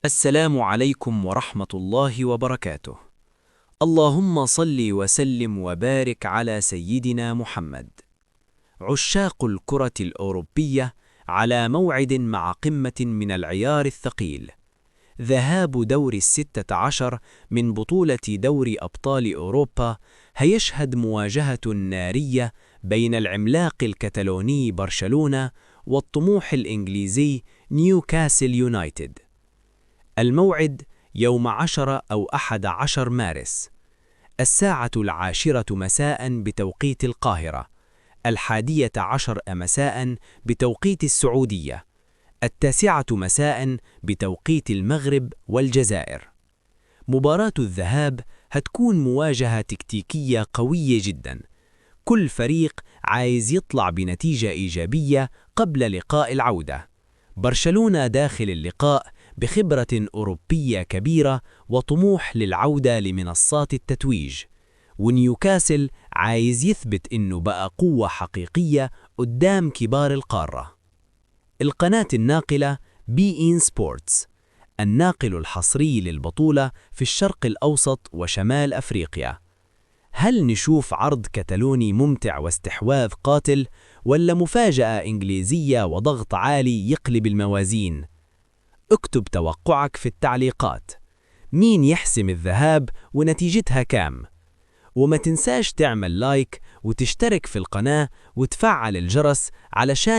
السلام عليكم ورحمة الله وبركاته. اللهم صل وسلم وبارك على سيدنا محمد. عشاق الكرة الأوروبية على موعد مع قمة من العيار الثقيل. ذهاب دور 16 من بطولة دوري أبطال أوروبا هيشهد مواجهة نارية بين العملاق الكتالوني برشلونة والطموح الإنجليزي نيوكاسل يونايتد. الموعد يوم 10 أو 11 مارس، الساعة 10 مساء بتوقيت القاهرة، 11 مساء بتوقيت السعودية، 9 مساء بتوقيت المغرب والجزائر. مباراة الذهاب هتكون مواجهة تكتيكية قوية جدا. كل فريق عايز يطلع بنتيجة إيجابية قبل لقاء العودة. برشلونة داخل اللقاء بخبرة أوروبية كبيرة وطموح للعودة لمنصات التتويج، ونيوكاسل عايز يثبت إنه بقى قوة حقيقية قدام كبار القارة. القناة الناقلة بي إن سبورتس، الناقل الحصري للبطولة في الشرق الأوسط وشمال أفريقيا. هل نشوف عرض كتالوني ممتع واستحواذ قاتل، ولا مفاجأة إنجليزية وضغط عالي يقلب الموازين؟ اكتب توقعك في التعليقات. مين يحسم الذهاب ونتيجتها كام؟ وما تنساش تعمل لايك وتشترك في القناة وتفعل الجرس علشان